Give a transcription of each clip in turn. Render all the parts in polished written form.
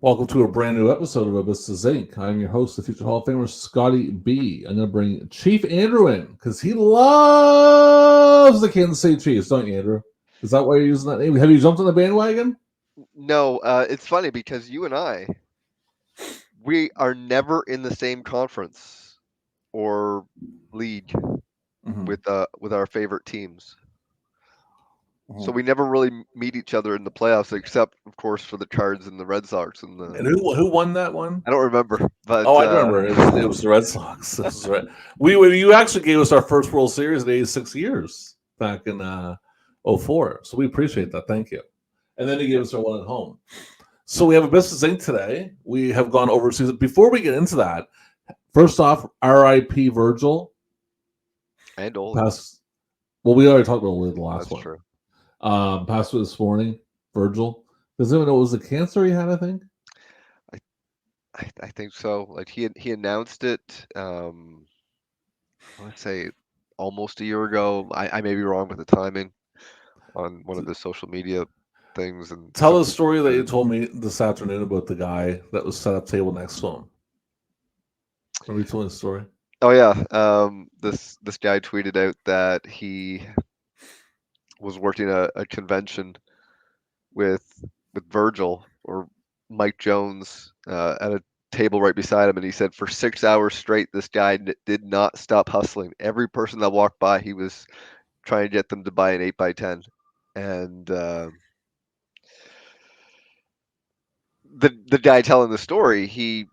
Welcome to a brand new episode of Abyss Zenk. I'm your host, the future Hall of Famer, Scotty B. I'm going to bring Chief Andrew in because he loves the Kansas City Chiefs, don't you, Andrew? Is that why you're using that name? Have you jumped on the bandwagon? No, it's funny because you and I, we are never in the same conference or league Mm-hmm. with our favorite teams. So Mm-hmm. we never really meet each other in the playoffs, except of course for the Cards and the Red Sox. And And who won that one? I don't remember, Oh, but I remember. It was the Red Sox. It was right. You actually gave us our first World Series in 86 years back in '04. So we appreciate that. Thank you. And then he gave yeah, us our one at home. So we have a business inc today. We have gone overseas. Before we get into that, first off, R.I.P. Virgil and Oli. passed. Well, we already talked about the last That's one. true. Passed away this morning. Virgil. Does anyone know it was the cancer he had? I think. I, I think so. Like he announced it. I would say almost a year ago. I may be wrong with the timing on one of the social media things and Tell the something. story that you told me this afternoon about the guy that was set up table next to him. Remember you told me the story? Oh yeah, this guy tweeted out that he was working a convention with Virgil or Mike Jones at a table right beside him, and he said for 6 hours straight, this guy did not stop hustling. Every person that walked by, he was trying to get them to buy an 8x10, and the guy telling the story, he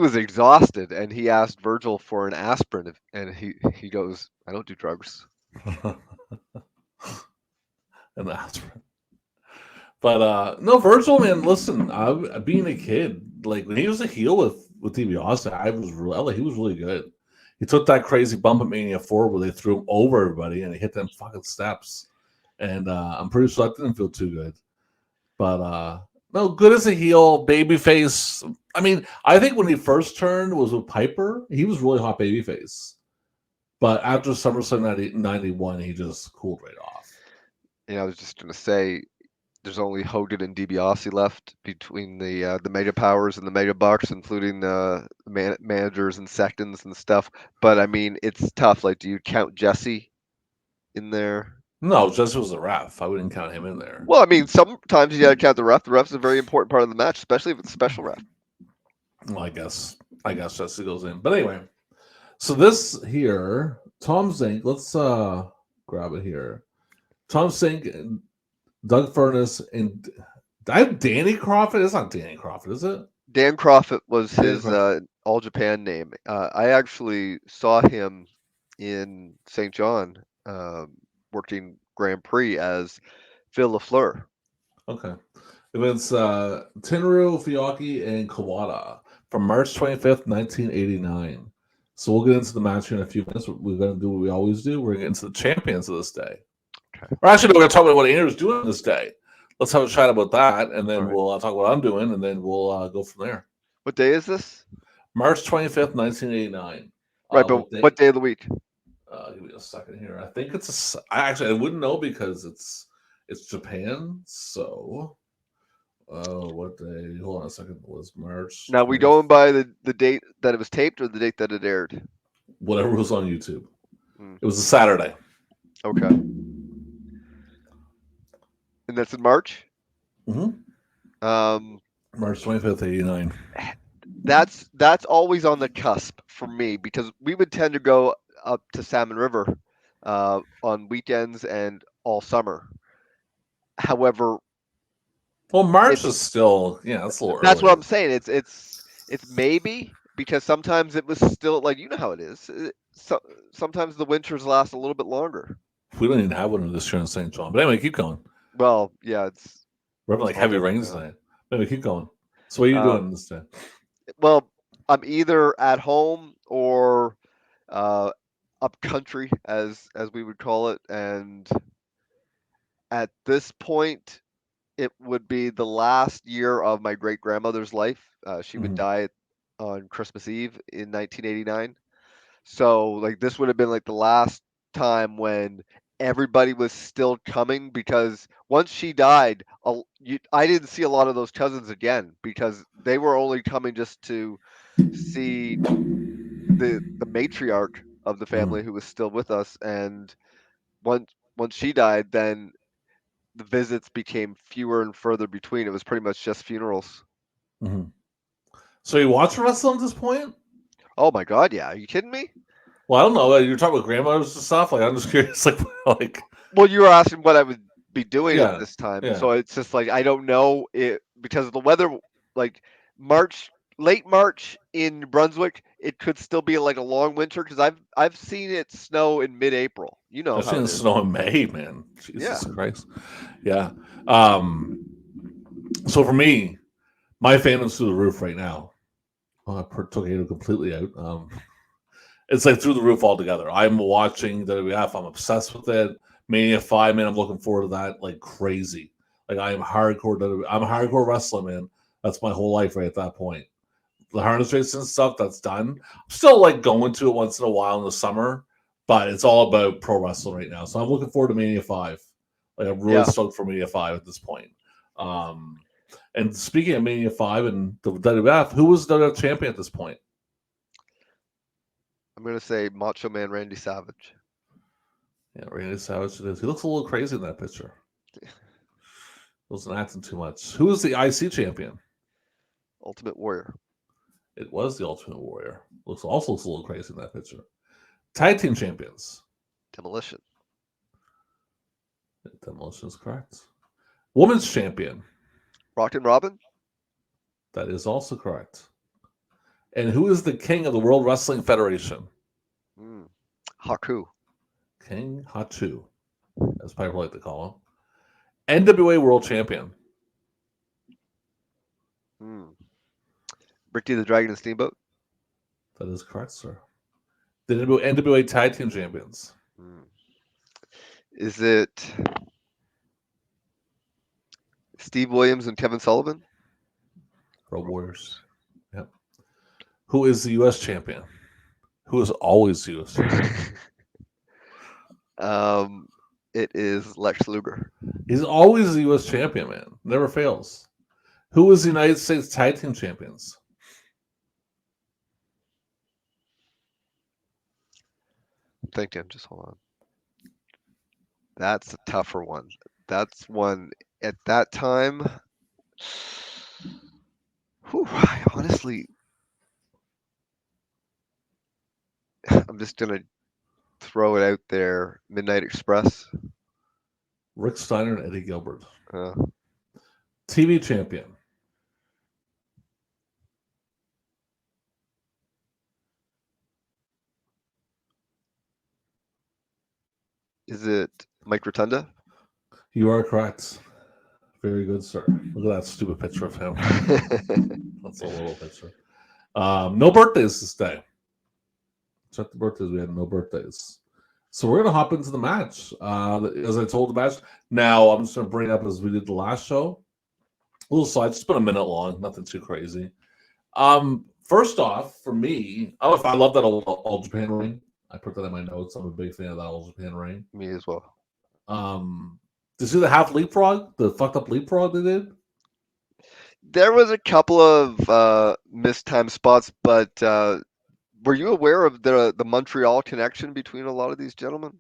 was exhausted, and he asked Virgil for an aspirin, and he goes, "I don't do drugs." And that's But no, Virgil, man. Listen, being a kid, like when he was a heel with DiBiase, I was really he was really good. He took that crazy bump at Mania 4 where they threw him over everybody and he hit them fucking steps, and I'm pretty sure that didn't feel too good. But no, good as a heel, babyface. I mean, I think when he first turned was with Piper, he was really hot babyface. But after SummerSlam 91, he just cooled right off. I was just gonna say, there's only Hogan and DiBiase left between the Mega Powers and the Mega Bucks, including managers and seconds and stuff. But I mean, it's tough. Like, do you count Jesse in there? No, Jesse was a ref. I wouldn't count him in there. Well, I mean, sometimes you gotta count the ref. The ref's a very important part of the match, especially if it's a special ref. Well, I guess Jesse goes in. But anyway, so this here, Tom Zink, let's grab it here. Tom Zink, Doug Furnas, and I have Danny Kroffat. It's not Danny Kroffat, is it? Dan Kroffat was Dan his Kroffat. All Japan name. I actually saw him in St. John working Grand Prix as Phil LaFleur. Okay. It's Tenryu, Fuyuki, and Kawada from March 25th, 1989. So we'll get into the match here in a few minutes. We're going to do what we always do. We're going to get into the champions of this day. Okay. Or actually, no, we're going to talk about what Andrew's doing this day. Let's have a chat about that, and All then right. we'll talk what I'm doing, and then we'll go from there. What day is this? March 25th, 1989. Right, but What day? what day of the week? Give me a second here. I think it's I wouldn't know because it's Japan. So, what day? Hold on a second. It was March Now, we 20th. going by the date that it was taped or the date that it aired? Whatever was on YouTube. Hmm, It was a Saturday. okay. And that's in March? Mm-hmm. Um, March 25th, 89. that's always on the cusp for me because we would tend to go up to Salmon River on weekends and all summer. However, Well, March it's is still, yeah, that's a little that's what early. I'm saying. It's maybe because sometimes it was still like you know how it is. Sometimes the winters last a little bit longer. We don't even have one this year in St. John. But anyway, keep going. Well, yeah, We're having it's like heavy almost rains tonight. Anyway, keep going. So, what are you doing um, this day? well, I'm either at home or uh, up country, as we would call it, and at this point, it would be the last year of my great grandmother's life. She would Mm-hmm. die on Christmas Eve in 1989. So, like, this would have been like the last time when everybody was still coming because once she died, I didn't see a lot of those cousins again because they were only coming just to see the matriarch of the family who was still with us. And once she died, then the visits became fewer and further between. It was pretty much just funerals. Mm-hmm. So you watch wrestling at this point? Oh my God, yeah. Are you kidding me? Well, I don't know. You're talking about grandmothers and stuff. Like, I'm just curious. Like, Well, you were asking what I would be doing at yeah, this time, yeah. so it's just like I don't know it because of the weather. Like March, late March in New Brunswick, it could still be like a long winter because I've seen it snow in mid-April. You know I've how seen it it is. snow in May, man. Yeah. Jesus Christ. Yeah. Um. So for me, my fandom's through the roof right now. I took Halo completely out. It's like through the roof altogether. I'm watching WWF. I'm obsessed with it. Mania 5, man. I'm looking forward to that like crazy. Like I am hardcore. I'm a hardcore wrestler, man. That's my whole life right at that point. The harness race and stuff that's done. I'm still like going to it once in a while in the summer, but it's all about pro wrestling right now. So I'm looking forward to Mania 5. Like I'm really Yeah. stoked for Mania 5 at this point. Um, and speaking of Mania 5 and the WWF, who was the WWF champion at this point? I'm gonna say Macho Man Randy Savage. Yeah, Randy Savage it is. He looks a little crazy in that picture. Wasn't acting too much. Who was the IC champion? Ultimate Warrior. It was the Ultimate Warrior. Looks a little crazy in that picture. Tag team champions. Demolition. Demolition is correct. Women's champion. Rockton Robin. That is also correct. And who is the king of the World Wrestling Federation? Mm. Haku. King Hatu, as people like to call him. NWA World Champion. Mm. Ricky the Dragon and Steamboat. That is correct, sir. The NWA Tag Team Champions. Mm. Is it Steve Williams and Kevin Sullivan? Road Warriors. Yep. Who is the U.S. champion? Who is always the U.S. champion? um, it is Lex Luger. He's always the U.S. champion, man. Never fails. Who is the United States Tag Team Champions? I'm thinking, just hold on. That's a tougher one. That's one at that time. Whew, I honestly, I'm just gonna throw it out there. Midnight Express. Rick Steiner and Eddie Gilbert. Uh, TV champion. is it Mike Rotunda? You are correct. Very good, sir. Look at that stupid picture of him. That's a little picture. No birthdays this day. Check the birthdays. We had no birthdays. So we're gonna hop into the match. As I told the match. Now I'm just gonna bring up as we did the last show. A little slide, just about a minute long, nothing too crazy. First off, for me, I love that All Japan ring. I put that in my notes. I'm a big fan of that All Japan ring. Me as well. Did you see the half leapfrog? The fucked up leapfrog they did? There was a couple of mistimed spots, but were you aware of the Montreal connection between a lot of these gentlemen?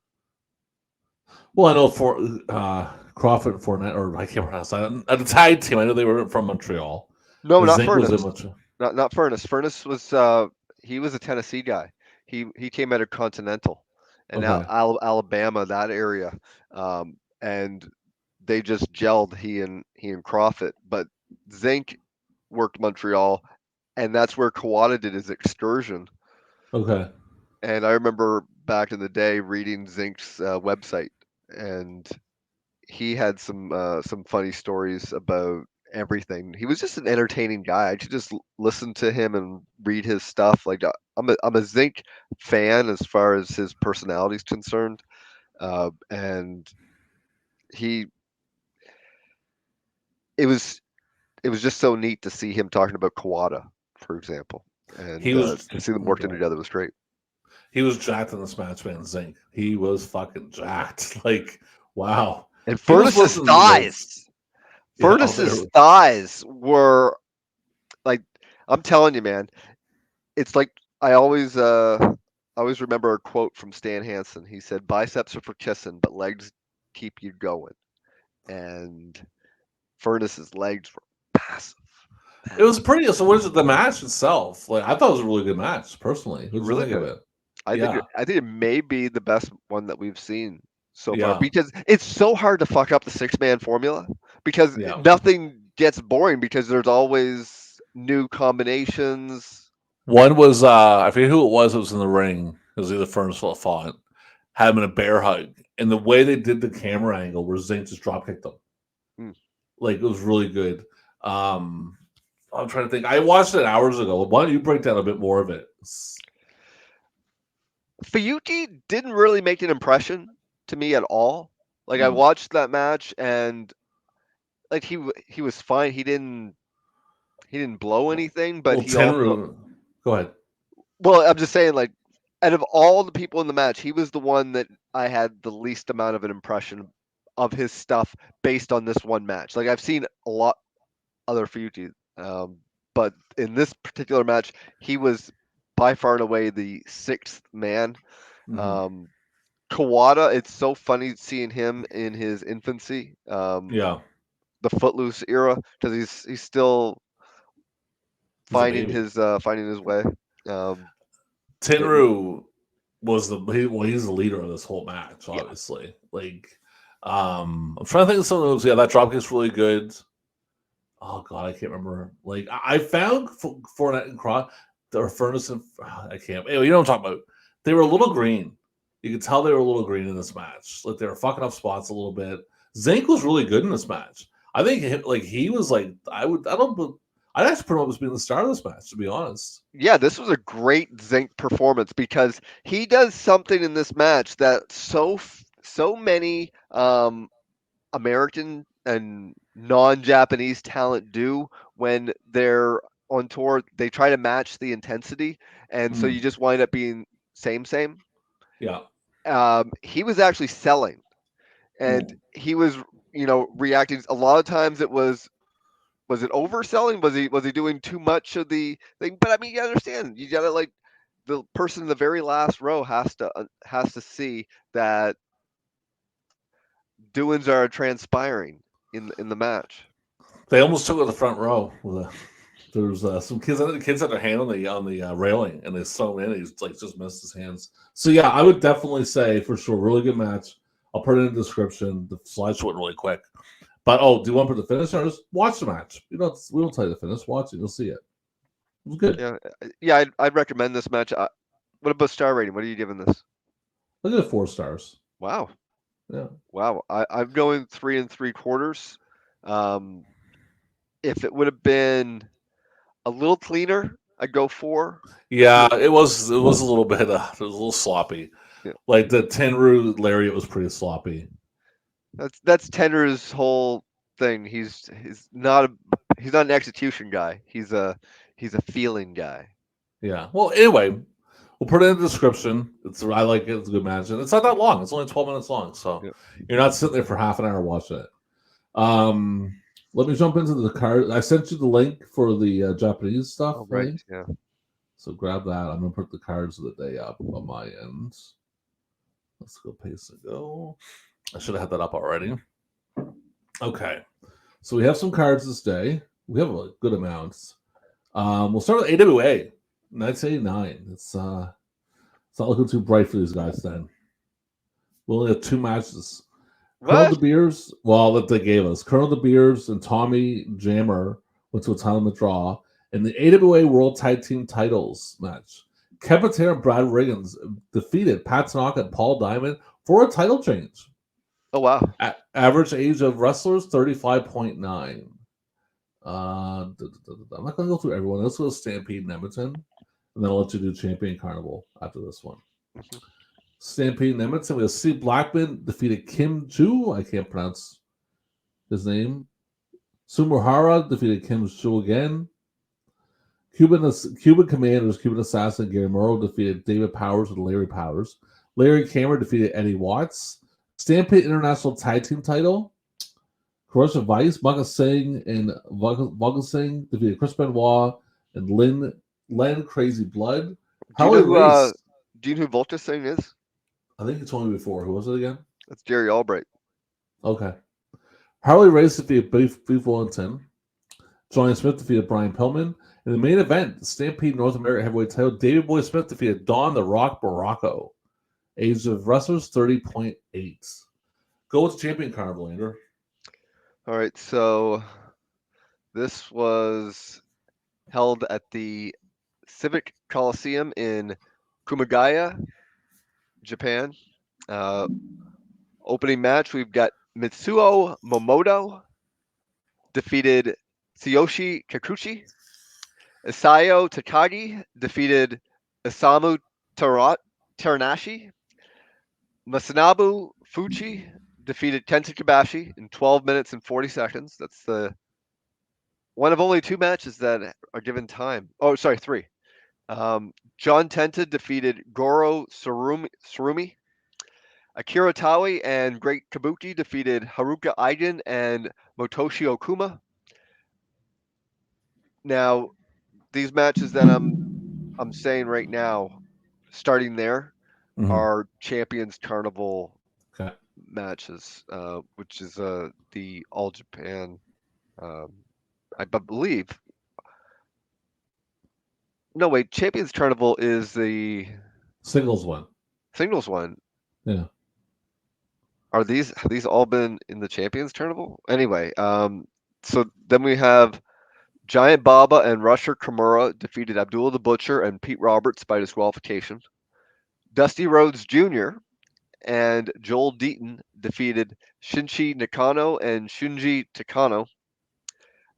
Well, I know for Kroffat and Fournette, or I can't pronounce that. At the tag team, I know they were from Montreal. No, not Zenk was in Furnas. Montreal. Not Furnas. Furnas was he was a Tennessee guy. He came out of Continental and Okay. Alabama, that area, and they just gelled he and Kroffat. But Zenk worked Montreal, and that's where Kawada did his excursion. Okay. And I remember back in the day reading Zink's website, and he had some funny stories about everything. He was just an entertaining guy. I should just listen to him and read his stuff. Like I'm a Zink fan as far as his personality is concerned, and he it was it was just so neat to see him talking about Kawada, for example, and He was to see them working okay. together was great. He was jacked in this match, man. Zenk. He was fucking jacked. Like, wow. And He was Furnas's lifting weights. thighs. Yeah, Furnas's thighs were like, I'm telling you, man. It's like I always remember a quote from Stan Hansen. He said, "Biceps are for kissing, but legs keep you going." And Furnas's legs were massive. it was pretty. So, what is it? The match itself? Like, I thought it was a really good match, personally. What did you Really think of good. it? I think Yeah, it may be the best one that we've seen so far yeah, because it's so hard to fuck up the 6-man formula because yeah. nothing gets boring because there's always new combinations. One was I forget who it was. It was in the ring. It was either Furnas or fought. Had him in a bear hug, and the way they did the camera angle, where Zane just drop kicked him, Mm. like it was really good. I'm trying to think. I watched it hours ago. Why don't you break down a bit more of it? Fuyuki didn't really make an impression to me at all. Like I Mm. watched that match and like he was fine. He didn't blow anything, but Well, he also Tenryu, go ahead. well, I'm just saying like out of all the people in the match, he was the one that I had the least amount of an impression of his stuff based on this one match. Like I've seen a lot other Fuyuki, but in this particular match, he was by far and away the sixth man. Mm-hmm. Um, Kawada, it's so funny seeing him in his infancy, Yeah, the Footloose era, because he's still he's a baby. finding his way. Um, but Tenryu was he's the leader of this whole match, yeah, obviously. Like, I'm trying to think of some of those. Yeah, that dropkick's really good. Oh god, I can't remember. Like, I found Fournette and Cross or Furnace and I can't. Anyway, you know what I'm talking about. They were a little green. You could tell they were a little green in this match. Like they were fucking up spots a little bit. Zenk was really good in this match. I think he was like I'd actually put him up as being the star of this match, to be honest. yeah, this was a great Zenk performance because he does something in this match that so many American and non-Japanese talent do when they're on tour. They try to match the intensity, and so you Mm, just wind up being same. yeah. He was actually selling, and Mm. he was reacting. A lot of times it was it overselling? Was he doing too much of the thing? But I mean, you understand. You gotta like the person in the very last row has to see that doings are transpiring in the match. They almost took it to the front row. There was some kids. I think the kids had their hand on the railing, and they saw him in. He's like just missed his hands. So yeah, I would definitely say for sure, really good match. I'll put it in the description. The slides went really quick. But do you want to put the finish or just watch the match? We don't tell you the finish. Watch it. You'll see it. It was good. Yeah. I'd recommend this match. What about star rating? What are you giving this? Look at it, 4 stars. Wow, Yeah. wow. I'm going 3 3/4. Um, if it would have been a little cleaner, I'd go 4. Yeah, it was. It was a little bit. It was a little sloppy. Yeah. Like the Tenryu lariat was pretty sloppy. That's Tender's whole thing. He's not an execution guy. He's a feeling guy. Yeah. Well, anyway, we'll put it in the description. I like it. It's a good match, and it's not that long. It's only 12 minutes long, so Yeah. you're not sitting there for half an hour watching it. Let me jump into the card. I sent you the link for the Japanese stuff, Oh right, right? yeah. So grab that. I'm gonna put the cards of the day up on my end. Let's go paste and go. I should have had that up already. Okay. So we have some cards this day. We have a good amount. We'll start with AWA 1989. It's not looking too bright for these guys then. We only have 2 matches. Colonel De What? Beers, well, that they gave us. Colonel De Beers and Tommy Jammer went to a time limit draw in the AWA World Tag Team Titles match. Kevin Taylor and Brad Riggins defeated Pat Tanaka and Paul Diamond for a title change. Oh wow. Average age of wrestlers 35.9. I'm not going to go through everyone. Let's go to Stampede and Edmonton, and then I'll let you do Champion Carnival after this one. Mhm. Stampede and Edmonton. We have Steve Blackman defeated Kim Chu. I can't pronounce his name. Sumuhara defeated Kim Chu again. Cuban Commanders, Cuban Assassin Gary Morrow defeated David Powers and Larry Powers. Larry Cameron defeated Eddie Watts. Stampede International Tag Team title. Corrosive Vice, Maka Singh and Vaga Singh defeated Chris Benoit and Len Crazy Blood. Harley Race. Do you know who Volta Singh is? I think you told me before. Who was it again? That's Jerry Albright. Okay. Harley Race defeated Beef Wellington. Johnny Smith defeated Brian Pillman. In the main event, Stampede North American Heavyweight title, David Boy Smith defeated Don the Rock Baracco. Age of wrestlers 30.8. Go with the champion card, Blander. All right, so this was held at the Civic Coliseum in Kumagaya, Japan. Opening match, we've got Mitsuo Momoto defeated Tsuyoshi Kikuchi. Isayo Takagi defeated Isamu Teranashi. Masanobu Fuchi defeated Kenta Kobashi in 12 minutes and 40 seconds. That's the one of only 2 matches that are given time. Oh, sorry, 3. John Tenta defeated Goro Surumi. Akira Tawi and Great Kabuki defeated Haruka Aigen and Motoshi Okuma. Now, these matches that I'm saying right now, starting there, are Champions Carnival matches, which is the All Japan, I believe. No, wait, Champions Carnival is the singles one. Singles one. Yeah. Have these all been in the Champions Carnival? Anyway, so then we have Giant Baba and Rusher Kimura defeated Abdullah the Butcher and Pete Roberts by disqualification. Dusty Rhodes Jr. and Joel Deaton defeated Shinji Nakano and Shunji Takano.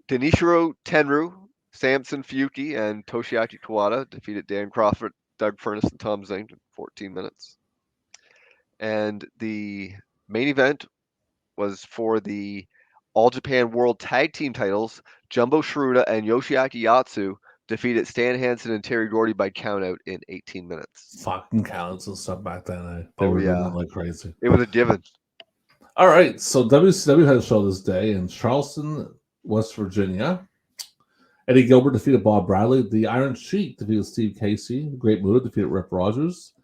Genichiro Tenryu, Samson Fuyuki, and Toshiaki Kawada defeated Dan Kroffat, Doug Furnas, and Tom Zenk in 14 minutes. And the main event was for the All Japan World Tag Team titles. Jumbo Shruda and Yoshiaki Yatsu defeated Stan Hansen and Terry Gordy by countout in 18 minutes. Fucking counts and stuff back then. They were doing like crazy. It was a given. All right, so WCW had a show this day in Charleston, West Virginia. Eddie Gilbert defeated Bob Bradley. The Iron Sheik defeated Steve Casey. The Great Muta defeated Rip Rogers.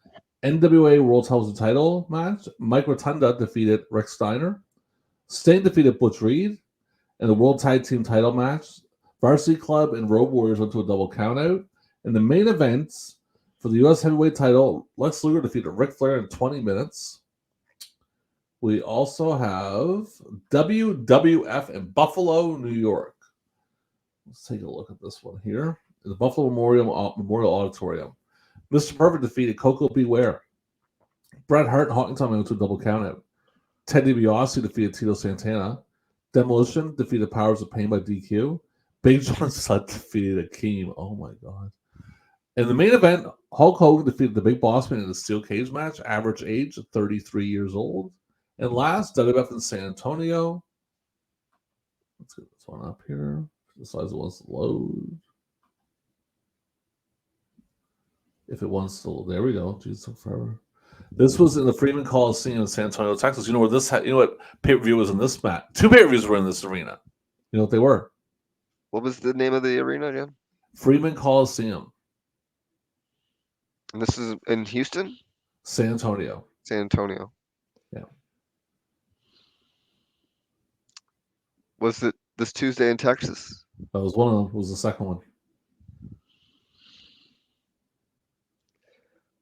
NWA World Television Title match. Mike Rotunda defeated Rick Steiner. Sting defeated Butch Reed. In the World Tag Team Title match, Varsity Club and Road Warriors went to a double countout. In the main events for the U.S. Heavyweight Title, Lex Luger defeated Ric Flair in 20 minutes. We also have WWF in Buffalo, New York. Let's take a look at this one here. In the Buffalo Memorial Auditorium. Mr. Perfect defeated Coco Beware. Bret Hart and Hawking Tom went to a double countout. Ted DiBiase defeated Tito Santana. Demolition defeated Powers of Pain by DQ. Big John Studd defeated Akeem. Oh my god. In the main event, Hulk Hogan defeated the Big Boss Man in a steel cage match. Average age of 33 years old. And last, WWF in San Antonio. Let's get this one up here. The size it wants to load. If it wants to, there we go. Jesus, took forever. This was in the Freeman Coliseum in San Antonio, Texas. You know where this? You know what pay-per-view was in this match? 2 pay-per-views were in this arena. You know what they were? What was the name of the arena again? Freeman Coliseum. And this is in Houston? San Antonio. San Antonio. Yeah. Was it this Tuesday in Texas? That was one of them. It was the second one.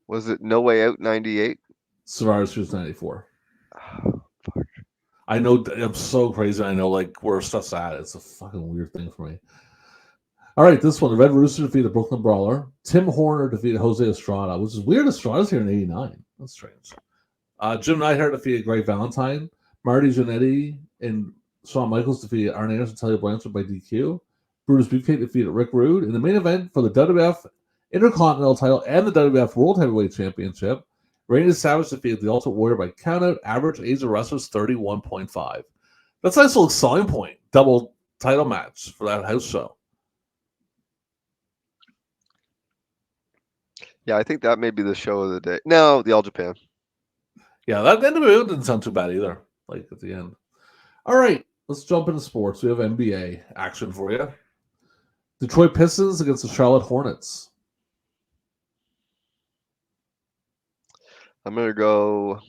Was it No Way Out 98? Survivor Series 94. Oh, fuck. I know, I'm so crazy. I know, like, where stuff's at. It's a fucking weird thing for me. All right, this one. The Red Rooster defeated Brooklyn Brawler. Tim Horner defeated Jose Estrada, which is weird. Estrada's here in 89. That's strange. Jim Neidhart defeated Greg Valentine. Marty Jannetty and Shawn Michaels defeated Arn Anderson and Tully Blanchard by DQ. Brutus Beefcake defeated Rick Rude. In the main event for the WWF Intercontinental title and the WWF World Heavyweight Championship, Randy Savage defeated the Ultimate Warrior by countout. Average age of wrestlers 31.5. That's a nice little selling point. Double title match for that house show. Yeah, I think that may be the show of the day. No, the All Japan. Yeah, that NBA didn't sound too bad either. Like at the end. All right, let's jump into sports. We have NBA action for you. Detroit Pistons against the Charlotte Hornets. I'm gonna go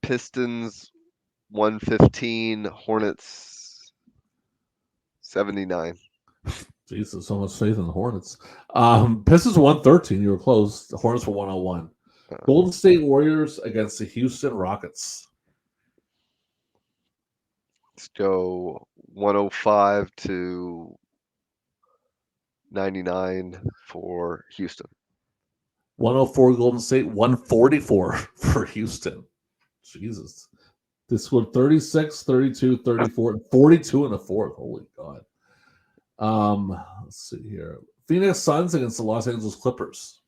Pistons 115, Hornets 79. Jesus, so much faith in the Hornets. Pistons 113. You were close. The Hornets were 101. Uh, Golden State Warriors against the Houston Rockets. let's go 105 to 99 for Houston. 104 Golden State, 144 for Houston. Jesus. They scored 36, 32, 34, and 42 in the fourth. Holy God. Let's see here. Phoenix Suns against the Los Angeles Clippers.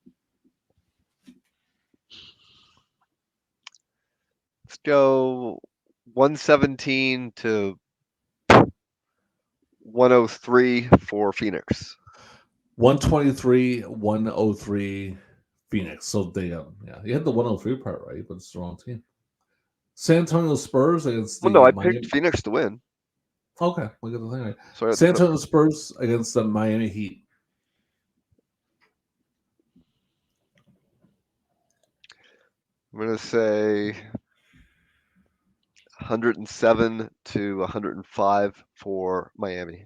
Let's go 117 to 103 for Phoenix. 123, 103 Phoenix. So they, yeah, you had the 103 part right, but it's the wrong team. San Antonio Spurs against the Well, no, I Miami. picked Phoenix to win. Okay, we got the thing right. So San Antonio Spurs against the Miami Heat. I'm going to say 107 to 105 for Miami.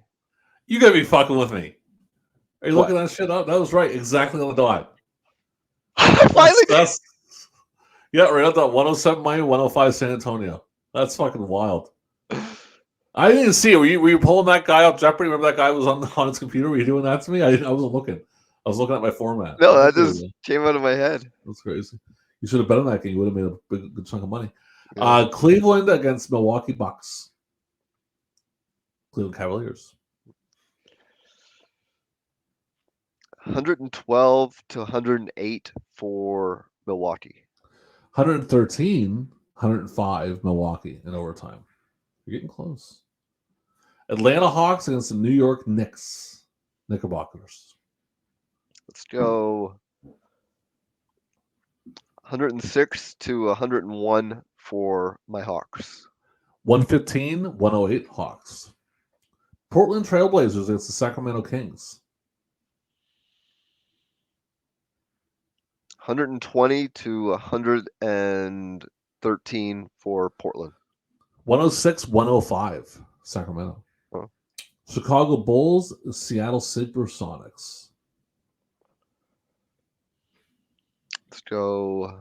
You gotta be fucking with me. Are you What? looking that shit up? That was right, exactly on the dot. Finally, Yeah, right on that 107 Miami, 105 San Antonio. That's fucking wild. I didn't see it. Were you pulling that guy up Jeopardy? Remember that guy was on his computer? Were you doing that to me? I wasn't looking. I was looking at my format. no, that just came out of my head. That's crazy. You should have bet on that game. You would have made a good chunk of money. Yeah. Cleveland against Milwaukee Bucks. Cleveland Cavaliers. 112 to 108 for Milwaukee. 113, 105 Milwaukee in overtime. You're getting close. Atlanta Hawks against the New York Knicks. Knickerbockers. Let's go 106 to 101 for my Hawks. 115, 108 Hawks. Portland Trailblazers against the Sacramento Kings. 120 to 113 for Portland. 106, 105 Sacramento. Oh. Chicago Bulls, Seattle Supersonics. Let's go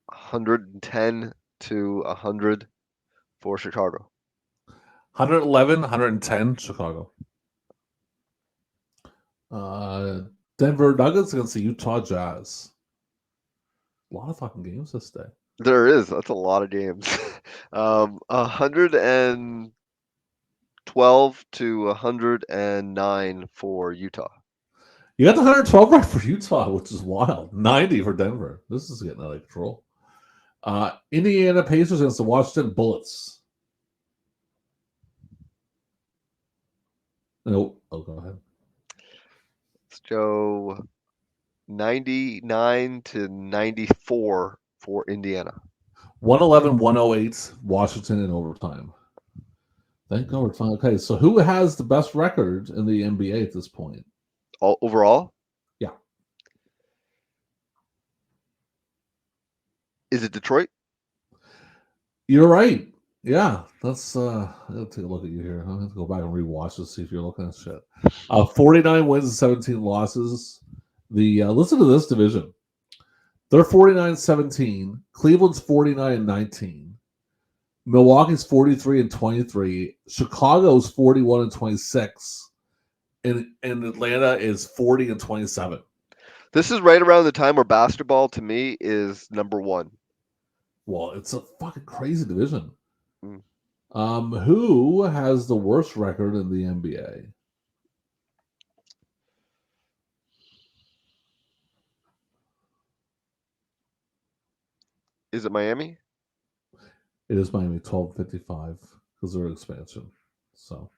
110 to 100 for Chicago. 111, 110 Chicago. Denver Nuggets against the Utah Jazz. A lot of fucking games this day. There is. That's a lot of games. 112 to 109 for Utah. You got the 112 right for Utah, which is wild. 90 for Denver. This is getting out of control. Indiana Pacers against the Washington Bullets. No, go ahead. Let's go 99 to 94 for Indiana. 111, 108 Washington in overtime. Thank overtime. Okay, so who has the best record in the NBA at this point? Overall? Yeah. Is it Detroit? You're right. Yeah, that's I'll take a look at you here. I'm gonna have to go back and rewatch this, see if you're looking at shit. 49 wins and 17 losses. Listen to this division. They're 49-17. Cleveland's 49-19. Milwaukee's 43-23. Chicago's 41-26. And Atlanta is 40-27. This is right around the time where basketball to me is number one. Well, it's a fucking crazy division. Mm. Who has the worst record in the NBA? Is it Miami? It is Miami, 12-55 because they're expansion. So,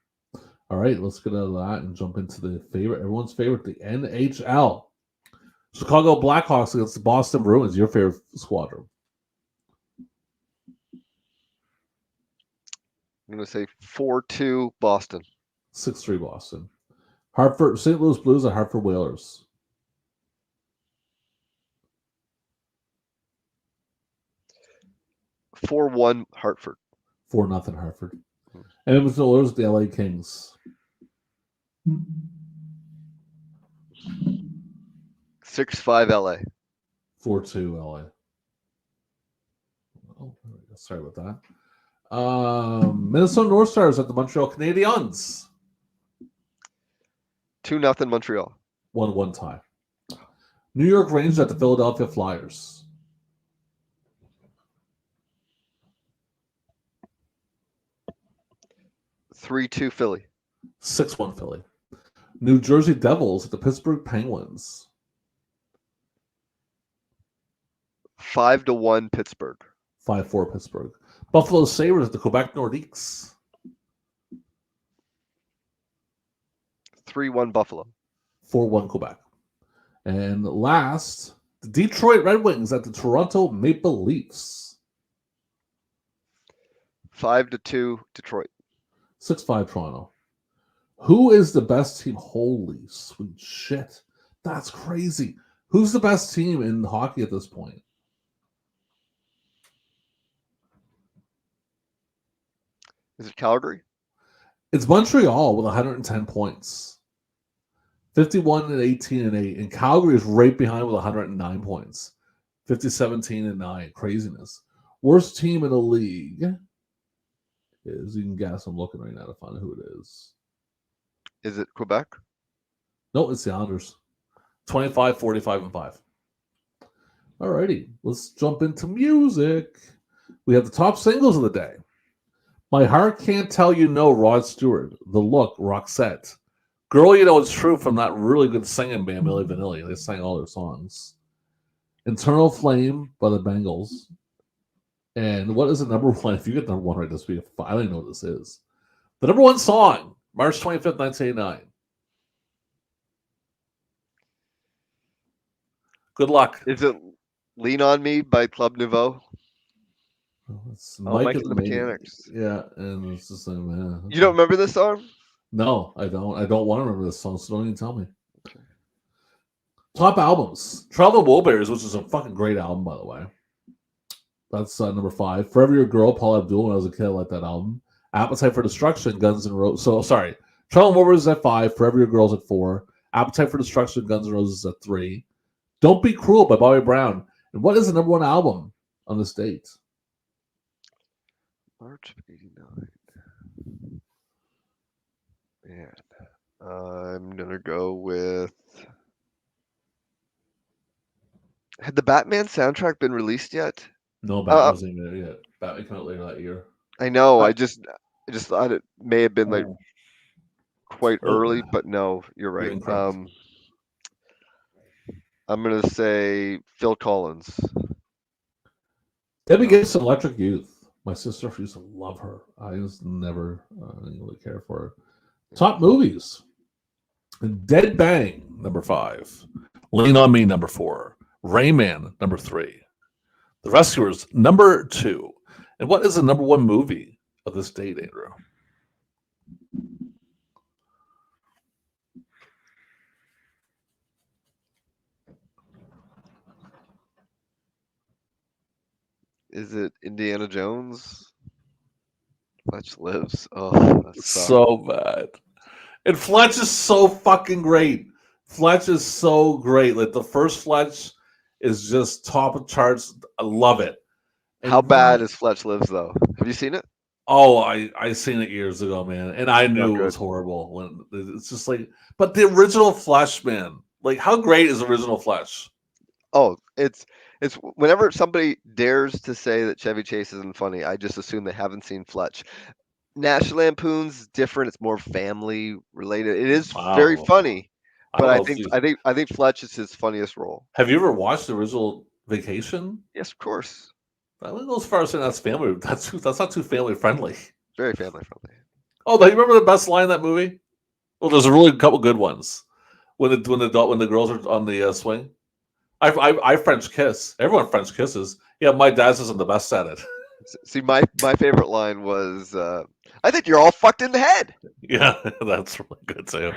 all right, let's get out of that and jump into the favorite, everyone's favorite, the NHL. Chicago Blackhawks against the Boston Bruins. Your favorite squadron. I'm going to say 4-2 Boston. 6-3 Boston. Hartford, St. Louis Blues and Hartford Whalers. 4-1 Hartford. 4-0 Hartford. And Edmonton Oilers with the LA Kings. 6-5 LA. 4-2 LA. Oh, sorry about that. Minnesota North Stars at the Montreal Canadiens. 2-0 Montreal. 1-1 tie. New York Rangers at the Philadelphia Flyers. 3-2 Philly. 6-1 Philly. New Jersey Devils at the Pittsburgh Penguins. 5-1 Pittsburgh. 5-4 Pittsburgh. Buffalo Sabres at the Quebec Nordiques. 3-1 Buffalo. 4-1 Quebec. And last, the Detroit Red Wings at the Toronto Maple Leafs. 5-2 Detroit. 6-5 Toronto. Who is the best team? Holy sweet shit. That's crazy. Who's the best team in hockey at this point? Is it Calgary? It's Montreal with 110 points. 51-18-8. And Calgary is right behind with 109 points. 50-17-9. Craziness. Worst team in the league is, you can guess, I'm looking right now to find out who it is. Is it Quebec? No, it's the Islanders. 25, 45, and 5. Alrighty, let's jump into music. We have the top singles of the day. My Heart Can't Tell You No, Rod Stewart. The Look, Roxette. Girl, You Know It's True from that really good singing band, Milli Vanilli. They sang all their songs. Eternal Flame by the Bengals. And what is the number one? If you get number one right, this week, I don't even know what this is. The number one song, March 25th, 1989. Good luck. Is it Lean on Me by Club Nouveau? It's Mike and the Mechanics. Yeah, and it's just like, man. You don't remember this song? No, I don't. I don't want to remember this song, so don't even tell me. Okay. Top albums. Travel Mulberries, which is a fucking great album, by the way. That's number 5. Forever Your Girl, Paul Abdul. When I was a kid, I liked that album. Appetite for Destruction, Guns N' Roses. So, sorry. Travel Mulberries is at 5. Forever Your Girl's at 4. Appetite for Destruction, Guns N' Roses at 3. Don't Be Cruel by Bobby Brown. And what is the number one album on this date? March of 89. Man. I'm going to go with... Had the Batman soundtrack been released yet? No, Batman wasn't even there yet. Batman came out later that year. I know. I just thought it may have been like quite early, but no, you're right. I'm going to say Phil Collins. Debbie Gibson, Electric Youth. My sister used to love her. I just never didn't really care for her. Top movies. Dead Bang, number 5. Lean on Me, number 4. Rayman, number 3. The Rescuers, number 2. And what is the number 1 movie of this date, Andrew? Is it Indiana Jones? Fletch Lives. Oh, that's so bad. And Fletch is so fucking great. Fletch is so great. Like the first Fletch is just top of charts. I love it. And how bad is Fletch Lives though? Have you seen it? Oh, I seen it years ago, man, and I knew it was horrible. When it's just like, but the original Fletch, man, like how great is original Fletch? Oh, it's whenever somebody dares to say that Chevy Chase isn't funny, I just assume they haven't seen Fletch. National Lampoon's different; it's more family related. It is very funny, but I think Fletch is his funniest role. Have you ever watched the original Vacation? Yes, of course. I wouldn't go as far as saying that's family. That's not too family friendly. Very family friendly. Oh, do you remember the best line in that movie? Well, there's a really couple good ones when the girls are on the swing. I French kiss. Everyone French kisses. Yeah, my dad's isn't the best at it. See, my favorite line was, "I think you're all fucked in the head." Yeah, that's really good too.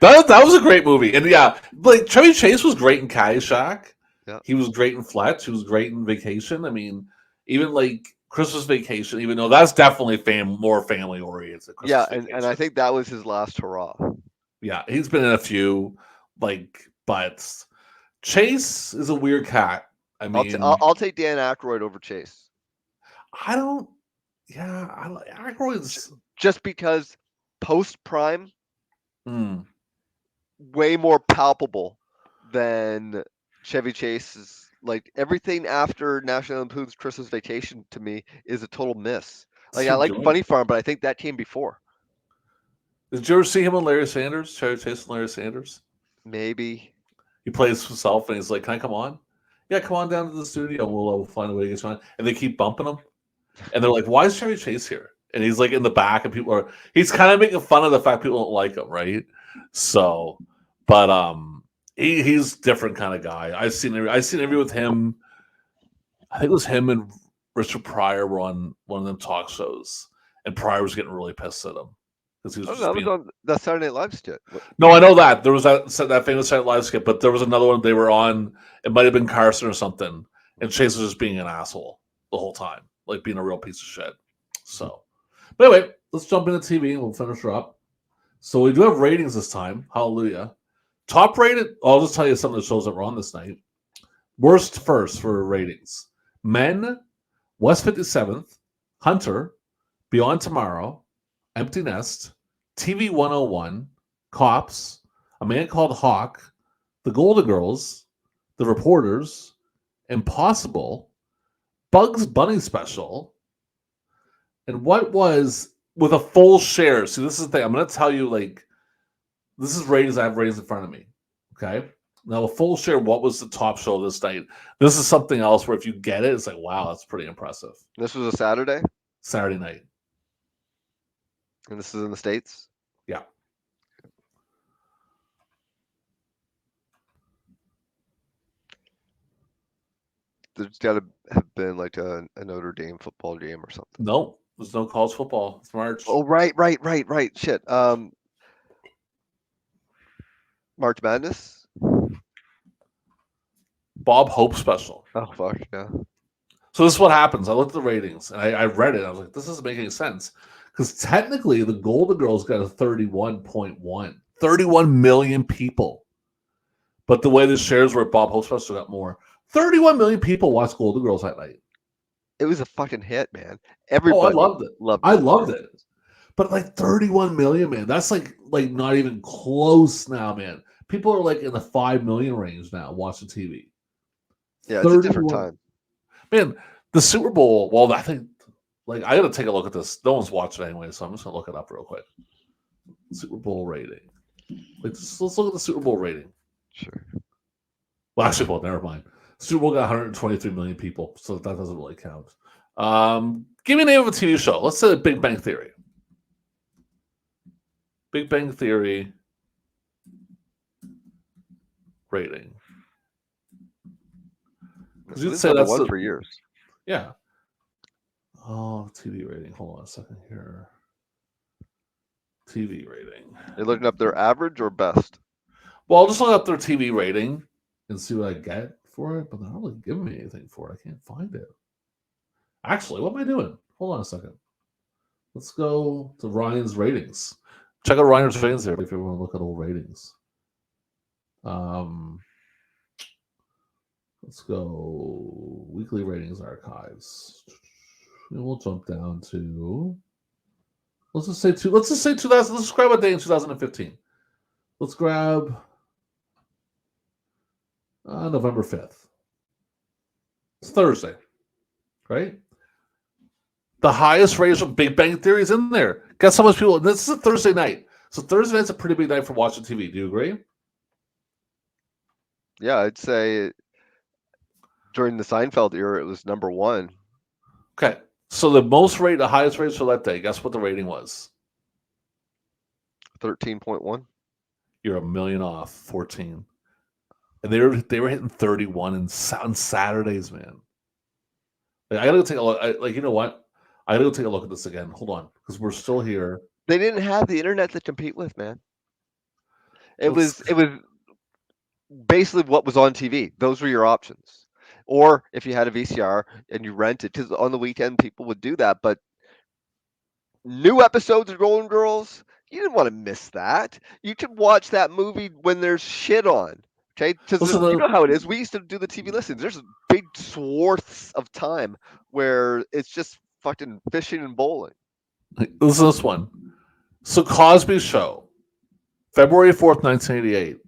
That was a great movie, and yeah, like Chevy Chase was great in Caddyshack. Yeah, He was great in Fletch. He was great in Vacation. I mean, even like Christmas Vacation, even though that's definitely more family oriented. yeah, Christmas and I Vacation. think that was his last hurrah. Yeah, he's been in a few, but Chase is a weird cat. I mean, I'll take Dan Aykroyd over Chase, I don't. Yeah, I like Aykroyd's. just because post prime Hmm. way more palpable than Chevy Chase's. Like everything after National Lampoon's Christmas Vacation to me is a total miss. Like I like Funny Farm, but I think that came before. Did you ever see him on Larry Sanders? Chevy Chase and Larry Sanders? Maybe. He plays himself and he's like, "Can I come on? Yeah, come on down to the studio. We'll find a way to get you on." And they keep bumping him, and they're like, "Why is Chevy Chase here?" And he's like in the back, and people are. He's kind of making fun of the fact people don't like him, right? So, but he's different kind of guy. I seen an interview with him. I think it was him and Richard Pryor were on one of them talk shows, and Pryor was getting really pissed at him because he was Oh, just that was being. on that Saturday Night Live skit. No, I know that there was that famous Saturday Night Live skit, but there was another one they were on. It might have been Carson or something, and Chase was just being an asshole the whole time, like being a real piece of shit. So, but anyway, let's jump into TV and we'll finish her up. So we do have ratings this time. Hallelujah. Top rated. I'll just tell you some of the shows that were on this night. Worst first for ratings: Men, West 57th, Hunter, Beyond Tomorrow, Empty Nest, TV 101, Cops, A Man Called Hawk, The Golden Girls, The Reporters, Impossible, Bugs Bunny Special, and what was with a full share. See, this is the thing. I'm going to tell you, like, this is ratings. I have ratings in front of me. Okay. Now, a full share, what was the top show this night? This is something else where if you get it, it's like, wow, that's pretty impressive. This was a Saturday, Saturday night. and this is in the States. Yeah. There's got to have been like a Notre Dame football game or something. No, there's no college football. It's March. Oh, right. Shit. March Madness. Bob Hope special. Oh fuck yeah. So this is what happens. I looked at the ratings and I read it. I was like, this doesn't make any sense. Because technically the Golden Girls got a 31.1. 31 million people. But the way the shares were at Bob Hope special got more. 31 million people watched Golden Girls that night. It was a fucking hit, man. Oh, Everybody I loved it. loved I it. loved it. But like 31 million, man. That's like not even close now, man. People are like in the 5 million range now watching TV. Yeah, it's a different 31 time. Man, the Super Bowl. Well, I think like I got to take a look at this. No one's watching anyway, so I'm just gonna look it up real quick. Super Bowl rating. Like, let's look at the Super Bowl rating. Sure. Well, actually, well, never mind. Super Bowl got 123 million people, so that doesn't really count. Give me a name of a TV show. Let's say Big Bang Theory. Big Bang Theory rating. Because You'd it's say number that's one the- for years. Yeah. Oh, TV rating. Hold on a second here. TV rating. You're looking up their average or best? Well, I'll just look up their TV rating and see what I get for it, but they're not really giving me anything for it. I can't find it. Actually, what am I doing? Hold on a second. Let's go to Ryan's ratings. Check out Ryan's ratings here if you want to look at old ratings. Let's go weekly ratings archives. And we'll jump down to let's just say 2000. Let's grab a day in 2015. Let's grab November 5th. It's Thursday, right? The highest rating of Big Bang Theory is in there. Guess how much people? This is a Thursday night, so Thursday night's a pretty big night for watching TV. Do you agree? Yeah, I'd say during the Seinfeld era, it was number one. Okay, so the highest rating for that day. Guess what the rating was? 13.1. You're a million off. 14. and they were hitting 31 on Saturdays, man. Like, I gotta go take a look. Like, you know what? I gotta go take a look at this again. Hold on, because we're still here. They didn't have the internet to compete with, man. It Let's. was it was basically what was on TV. Those were your options. Or if you had a VCR and you rented, because on the weekend people would do that. But new episodes of Golden Girls, you didn't want to miss that. You could watch that movie when there's shit on. Okay, because Listen you to know how it is. We used to do the TV listings. There's big swaths of time where it's just fucking fishing and bowling. listen to this one. So Cosby's Show, February 4th, 1988.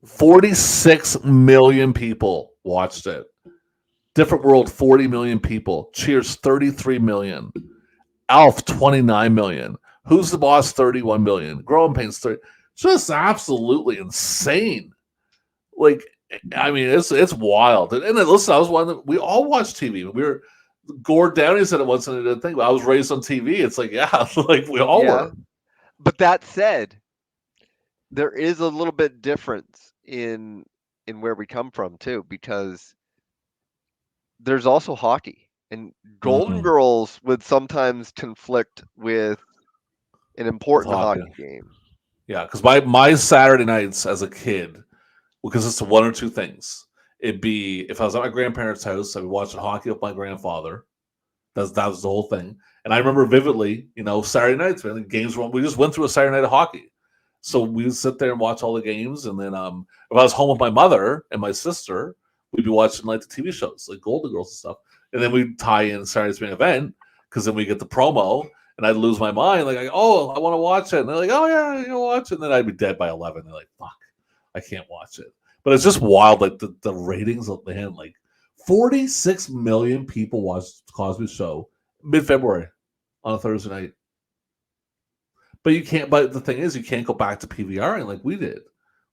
46 million people watched it. Different World, 40 million people. Cheers, 33 million. Alf, 29 million. Who's the Boss, 31 million. Growing Pains, 30. Just absolutely insane. Like, I mean, it's wild. And then, listen, I was one that we all watch TV. We were Gord Downey said it once in a thing, but I was raised on TV. It's like, yeah, like we all were. But that said, there is a little bit difference in where we come from too, because there's also hockey, and Golden Girls would sometimes conflict with an important hockey game. Yeah, because my Saturday nights as a kid would consist of one or two things. It'd be if I was at my grandparents' house, I'd be watching hockey with my grandfather. That was the whole thing. And I remember vividly, Saturday nights, man, the games were we just went through a Saturday night of hockey. So we would sit there and watch all the games, and then if I was home with my mother and my sister, we'd be watching like the TV shows, like Golden Girls and stuff. And then we'd tie in Saturday's main event because then we get the promo, and I'd lose my mind, like, oh, I want to watch it. And they're like, oh yeah, you watch it. And then I'd be dead by 11. They're like, fuck, I can't watch it. But it's just wild, like the ratings of man, like 46 million people watched Cosby's Show mid-February on a Thursday night. But you can't. But the thing is, you can't go back to PVRing like we did.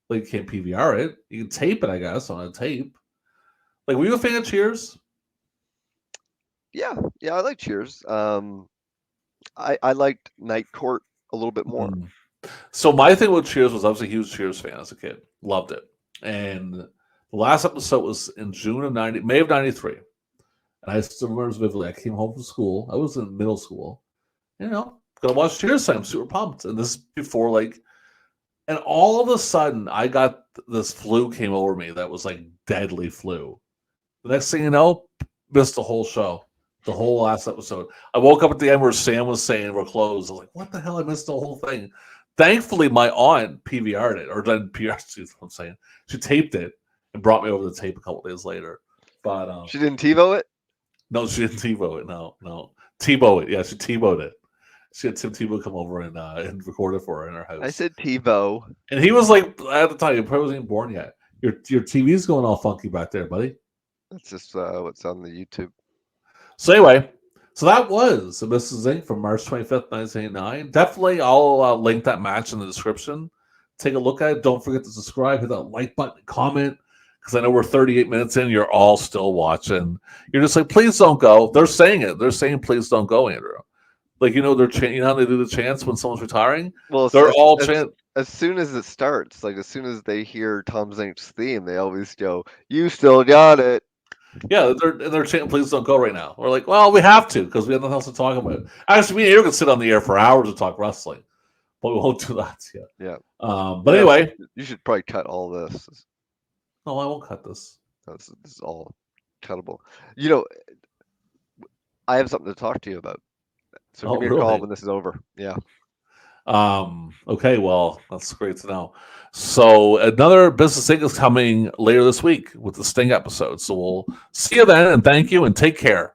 Like you can't PVR it. You can tape it, I guess, on a tape. Like, were you a fan of Cheers? Yeah, I like Cheers. I liked Night Court a little bit more. So my thing with Cheers was I was a huge Cheers fan as a kid. Loved it. And the last episode was in May of 93. And I still remember vividly. I came home from school. I was in middle school. Gonna watch Cheers. I'm super pumped. And this is before and all of a sudden I got this flu came over me that was like deadly flu. The next thing you know, missed the whole show. The whole last episode. I woke up at the end where Sam was saying we're closed. I was like, what the hell? I missed the whole thing. Thankfully, my aunt PVR'd it, or done PVR, what I'm saying. She taped it and brought me over the tape a couple days later. But she didn't TiVo it? No, she didn't TiVo it. No. TiVo it. Yeah, she TiVo'd it. She had Tim Tebow come over and record it for her in her house. I said TiVo. And he was like, at the time, he probably wasn't even born yet. Your TV's going all funky back there, buddy. That's just what's on the YouTube. So anyway, that was Mrs. Zenk from March 25th, 1989. Definitely, I'll link that match in the description. Take a look at it. Don't forget to subscribe, hit that like button, comment, because I know we're 38 minutes in. You're all still watching. You're just like, please don't go. They're saying it. They're saying, please don't go, Andrew. Like, they're you know how they do the chants when someone's retiring? Well, they're all chant. As soon as it starts, like as soon as they hear Tom Zenk's theme, they always go, "You still got it." Yeah, they're chanting, please don't go right now. We're like, well, we have to because we have nothing else to talk about. Actually, me and you can sit on the air for hours and talk wrestling, but we won't do that yet. Yeah. But anyway. You should probably cut all this. No, I won't cut this. This is all cuttable. I have something to talk to you about. So give me a call when this is over. Yeah. Okay, well, that's great to know. So another business thing is coming later this week with the Sting episode. So we'll see you then, and thank you, and take care.